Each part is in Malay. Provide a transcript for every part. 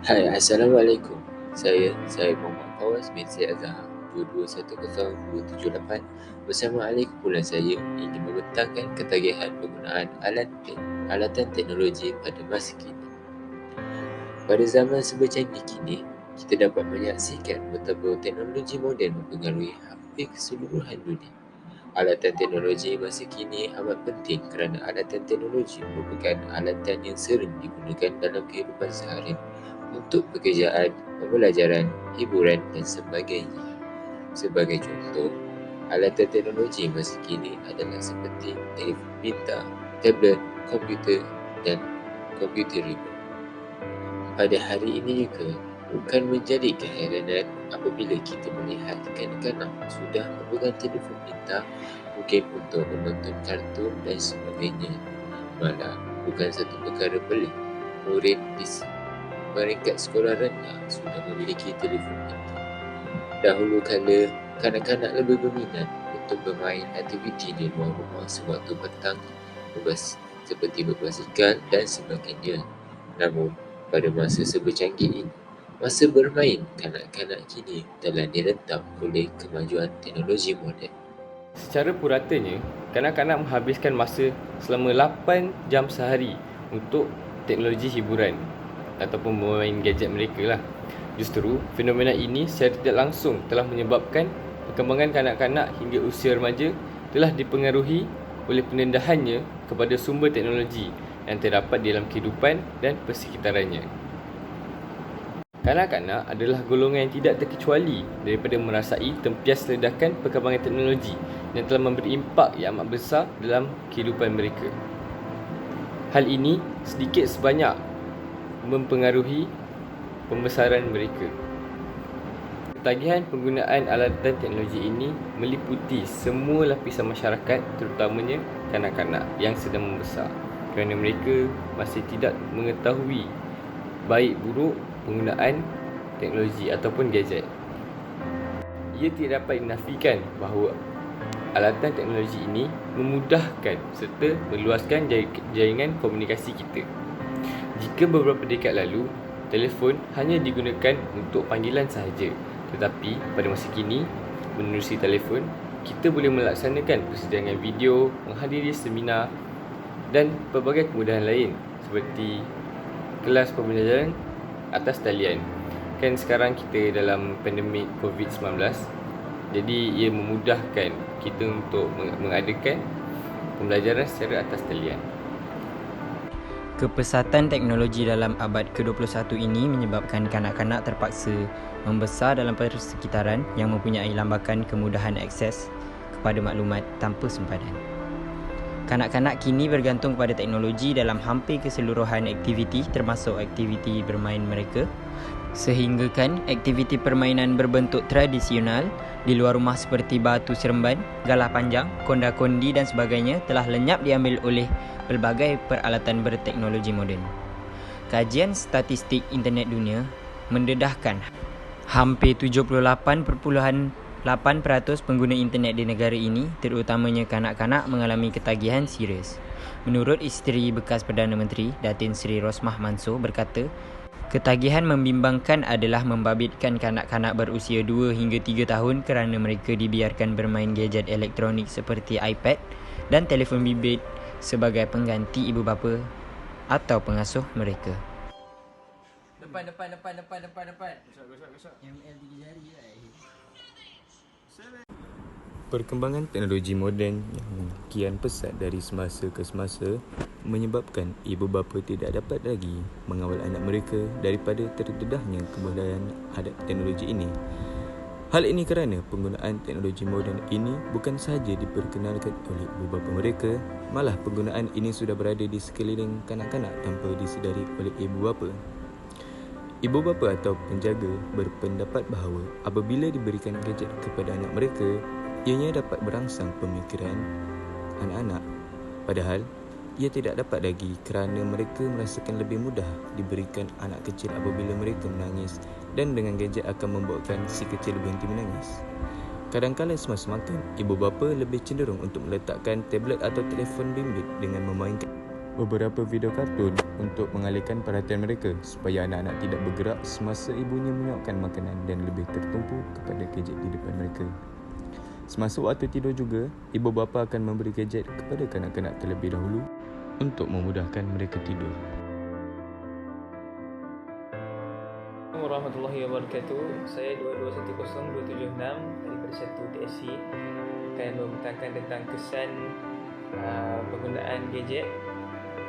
Hai, Assalamualaikum. Saya Muhammad Fawaz bin Syed Azhar 2210-278. Bersama ahli kumpulan saya ingin membentangkan ketagihan penggunaan alatan teknologi pada masa kini. Pada zaman serba canggih kini, kita dapat menyaksikan betapa teknologi moden mempengaruhi hampir keseluruhan dunia. Alatan teknologi masa kini amat penting kerana alatan teknologi merupakan alatan yang sering digunakan dalam kehidupan seharian untuk pekerjaan, pembelajaran, hiburan dan sebagainya. Sebagai contoh, alatan teknologi masa kini adalah seperti telefon pintar, tablet, komputer dan komputer remote. Pada hari ini juga, bukan menjadi keheranan apabila kita melihat kanak-kanak sudah memegang telefon pintar mungkin untuk menonton kartun dan sebagainya. Malah, bukan satu perkara pelik, murid di peringkat sekolah rendah sudah memiliki telefon pintar. Dahulu kala, kanak-kanak lebih berminat untuk bermain aktiviti di luar rumah sewaktu petang, seperti berbasikal dan sebagainya. Namun, pada masa serba canggih ini, masa bermain kanak-kanak kini telah direntam oleh kemajuan teknologi moden. Secara puratanya, kanak-kanak menghabiskan masa selama 8 jam sehari untuk teknologi hiburan ataupun bermain gadget mereka lah. Justru, fenomena ini secara tidak langsung telah menyebabkan perkembangan kanak-kanak hingga usia remaja telah dipengaruhi oleh pendedahannya kepada sumber teknologi yang terdapat di dalam kehidupan dan persekitarannya. Kanak-kanak adalah golongan yang tidak terkecuali daripada merasai tempias ledakan perkembangan teknologi yang telah memberi impak yang amat besar dalam kehidupan mereka. Hal ini sedikit sebanyak mempengaruhi pembesaran mereka. Ketagihan penggunaan alatan teknologi ini meliputi semua lapisan masyarakat, terutamanya kanak-kanak yang sedang membesar, kerana mereka masih tidak mengetahui baik buruk penggunaan teknologi ataupun gadget. Ia tidak dapat dinafikan bahawa alatan teknologi ini memudahkan serta meluaskan jaringan komunikasi kita. Jika beberapa dekad lalu, telefon hanya digunakan untuk panggilan sahaja, tetapi pada masa kini, menerusi telefon, kita boleh melaksanakan persidangan video, menghadiri seminar dan pelbagai kemudahan lain seperti kelas pembelajaran atas talian. Kan sekarang kita dalam pandemik COVID-19, jadi ia memudahkan kita untuk mengadakan pembelajaran secara atas talian. Kepesatan teknologi dalam abad ke-21 ini menyebabkan kanak-kanak terpaksa membesar dalam persekitaran yang mempunyai lambakan kemudahan akses kepada maklumat tanpa sempadan. Kanak-kanak kini bergantung kepada teknologi dalam hampir keseluruhan aktiviti termasuk aktiviti bermain mereka, sehinggakan aktiviti permainan berbentuk tradisional di luar rumah seperti batu seremban, galah panjang, konda-kondi dan sebagainya telah lenyap diambil oleh pelbagai peralatan berteknologi moden. Kajian statistik internet dunia mendedahkan hampir 78.8% pengguna internet di negara ini, terutamanya kanak-kanak, mengalami ketagihan serius. Menurut isteri bekas Perdana Menteri, Datin Seri Rosmah Mansor berkata, ketagihan membimbangkan adalah membabitkan kanak-kanak berusia 2 hingga 3 tahun kerana mereka dibiarkan bermain gadget elektronik seperti iPad dan telefon bimbit sebagai pengganti ibu bapa atau pengasuh mereka. Depan. Gosok. ML 3 jari lah. Perkembangan teknologi moden yang kian pesat dari semasa ke semasa menyebabkan ibu bapa tidak dapat lagi mengawal anak mereka daripada terdedahnya kebudayaan adat teknologi ini. Hal ini kerana penggunaan teknologi moden ini bukan sahaja diperkenalkan oleh ibu bapa mereka, malah penggunaan ini sudah berada di sekeliling kanak-kanak tanpa disedari oleh ibu bapa. Ibu bapa atau penjaga berpendapat bahawa apabila diberikan gadget kepada anak mereka, ianya dapat merangsang pemikiran anak-anak. Padahal, ia tidak dapat lagi kerana mereka merasakan lebih mudah diberikan anak kecil apabila mereka menangis dan dengan gadget akan membuatkan si kecil berhenti menangis. Kadang-kadang semasa makan, ibu bapa lebih cenderung untuk meletakkan tablet atau telefon bimbit dengan memainkan beberapa video kartun untuk mengalihkan perhatian mereka supaya anak-anak tidak bergerak semasa ibunya menyuapkan makanan dan lebih tertumpu kepada gadget di depan mereka. Semasa waktu tidur juga, ibu bapa akan memberi gadget kepada kanak-kanak terlebih dahulu untuk memudahkan mereka tidur. Assalamualaikum warahmatullahi wabarakatuh. Saya 2210276 daripada 1 TSC akan membentangkan tentang kesan penggunaan gadget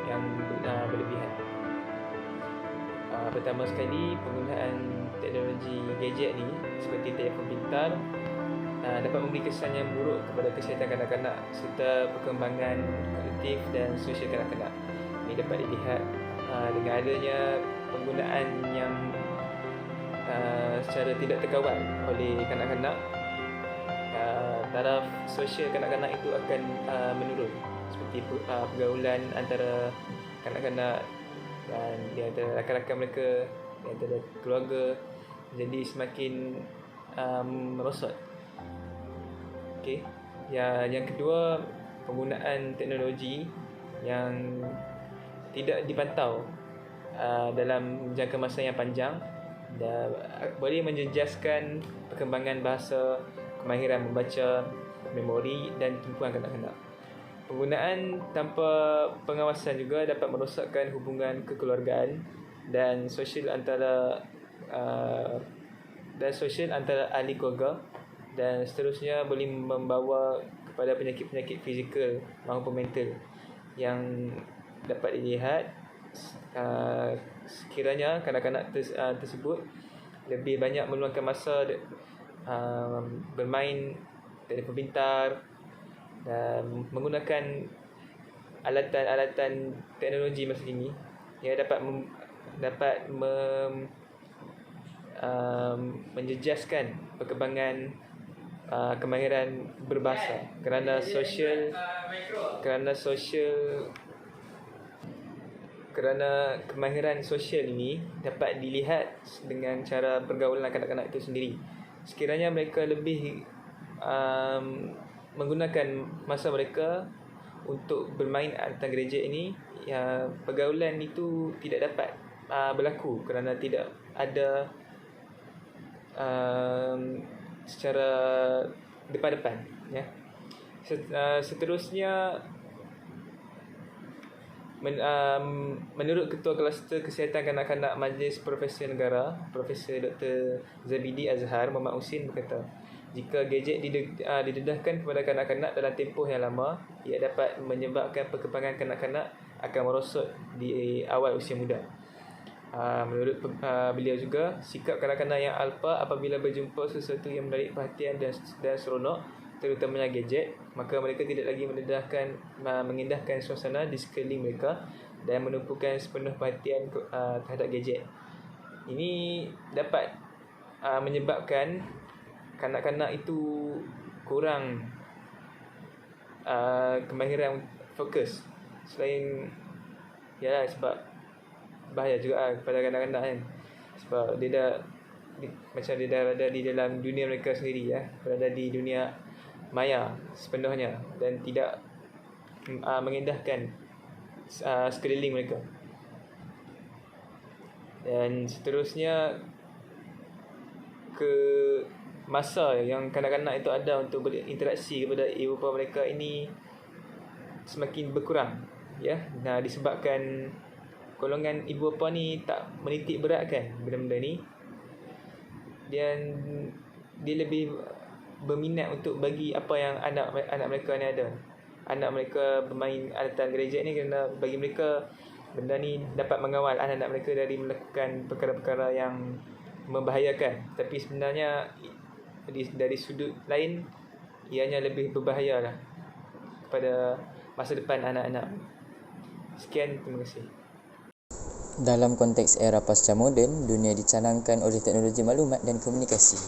yang berlebihan. Pertama sekali, penggunaan teknologi gadget ni seperti telefon pintar dapat memberi kesan yang buruk kepada kesihatan kanak-kanak serta perkembangan kognitif dan sosial kanak-kanak. Ini dapat dilihat dengan adanya penggunaan yang secara tidak terkawal oleh kanak-kanak. Taraf sosial kanak-kanak itu akan menurun, seperti pergaulan antara kanak-kanak dan di antara rakan-rakan mereka, di antara keluarga, jadi semakin merosot. Okey. Yang kedua, penggunaan teknologi yang tidak dipantau dalam jangka masa yang panjang boleh menjejaskan perkembangan bahasa, kemahiran membaca, memori dan tumpuan kanak-kanak. Penggunaan tanpa pengawasan juga dapat merosakkan hubungan kekeluargaan dan sosial antara ahli keluarga, dan seterusnya boleh membawa kepada penyakit-penyakit fizikal maupun mental yang dapat dilihat sekiranya kanak-kanak tersebut lebih banyak meluangkan masa bermain telefon pintar dan menggunakan alatan-alatan teknologi masa kini yang dapat menjejaskan perkembangan kemahiran berbahasa kerana kemahiran sosial ini dapat dilihat dengan cara pergaulan kanak-kanak itu sendiri. Sekiranya mereka lebih menggunakan masa mereka untuk bermain alatan gadget ini, pergaulan itu tidak dapat berlaku kerana tidak ada secara depan-depan, ya. Seterusnya, menurut Ketua Kluster Kesihatan Kanak-kanak Majlis Profesor Negara, Profesor Dr. Zabidi Azhar Muhammad Husin berkata, jika gadget didedahkan kepada kanak-kanak dalam tempoh yang lama, ia dapat menyebabkan perkembangan kanak-kanak akan merosot di awal usia muda. Menurut beliau juga, sikap kanak-kanak yang alpa apabila berjumpa sesuatu yang menarik perhatian dan seronok, terutamanya gadget, maka mereka tidak lagi mengindahkan suasana di sekeliling mereka dan menumpukan sepenuh perhatian terhadap gadget. Ini dapat menyebabkan kanak-kanak itu kurang kemahiran fokus. Selain sebab bahaya juga kepada kanak-kanak kan, sebab dia dah berada di dalam dunia mereka sendiri, berada di dunia maya sepenuhnya dan tidak mengindahkan sekeliling mereka. Dan seterusnya, ke masa yang kanak-kanak itu ada untuk berinteraksi kepada ibu bapa mereka ini semakin berkurang, disebabkan golongan ibu bapa ni tak menitik beratkan benda-benda ni, dan dia lebih berminat untuk bagi apa yang anak mereka ni ada. Anak mereka bermain alatan gadget ni kerana bagi mereka benda ni dapat mengawal anak-anak mereka dari melakukan perkara-perkara yang membahayakan. Tapi sebenarnya dari sudut lain, ianya lebih berbahaya lah kepada masa depan anak-anak. Sekian, terima kasih. Dalam konteks era pasca moden, dunia dicanangkan oleh teknologi maklumat dan komunikasi.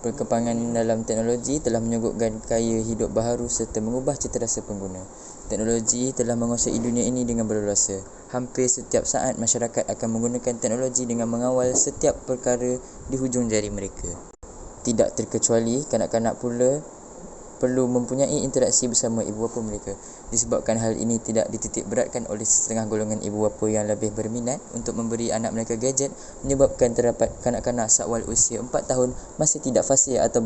Perkembangan dalam teknologi telah menyuguhkan gaya hidup baharu serta mengubah cita rasa pengguna. Teknologi telah menguasai dunia ini dengan berleluasa. Hampir setiap saat masyarakat akan menggunakan teknologi dengan mengawal setiap perkara di hujung jari mereka. Tidak terkecuali, kanak-kanak pula perlu mempunyai interaksi bersama ibu bapa mereka. Disebabkan hal ini tidak dititik beratkan oleh setengah golongan ibu bapa yang lebih berminat untuk memberi anak mereka gadget, menyebabkan terdapat kanak-kanak seawal usia 4 tahun masih tidak fasih atau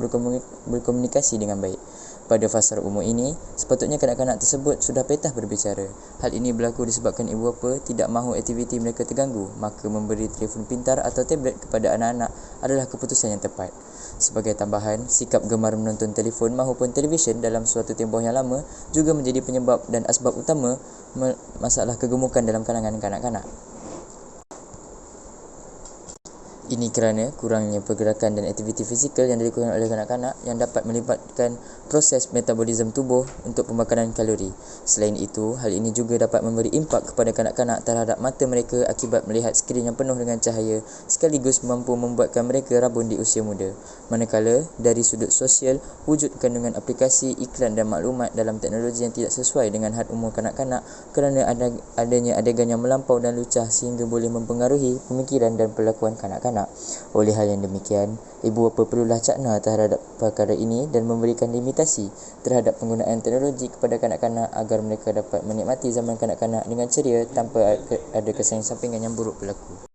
berkomunikasi dengan baik. Pada fasa umur ini, sepatutnya kanak-kanak tersebut sudah petah berbicara. Hal ini berlaku disebabkan ibu bapa tidak mahu aktiviti mereka terganggu, maka memberi telefon pintar atau tablet kepada anak-anak adalah keputusan yang tepat. Sebagai tambahan, sikap gemar menonton telefon maupun televisyen dalam suatu tempoh yang lama juga menjadi penyebab dan asbab utama masalah kegemukan dalam kalangan kanak-kanak. Ini kerana kurangnya pergerakan dan aktiviti fizikal yang dilakukan oleh kanak-kanak yang dapat melibatkan proses metabolisme tubuh untuk pembakaran kalori. Selain itu, hal ini juga dapat memberi impak kepada kanak-kanak terhadap mata mereka akibat melihat skrin yang penuh dengan cahaya sekaligus mampu membuatkan mereka rabun di usia muda. Manakala, dari sudut sosial, wujud kandungan aplikasi, iklan dan maklumat dalam teknologi yang tidak sesuai dengan had umur kanak-kanak kerana adanya adegan yang melampau dan lucah sehingga boleh mempengaruhi pemikiran dan perlakuan kanak-kanak. Oleh hal yang demikian, ibu bapa perlulah cakna terhadap perkara ini dan memberikan limitasi terhadap penggunaan teknologi kepada kanak-kanak agar mereka dapat menikmati zaman kanak-kanak dengan ceria tanpa ada kesan sampingan yang buruk berlaku.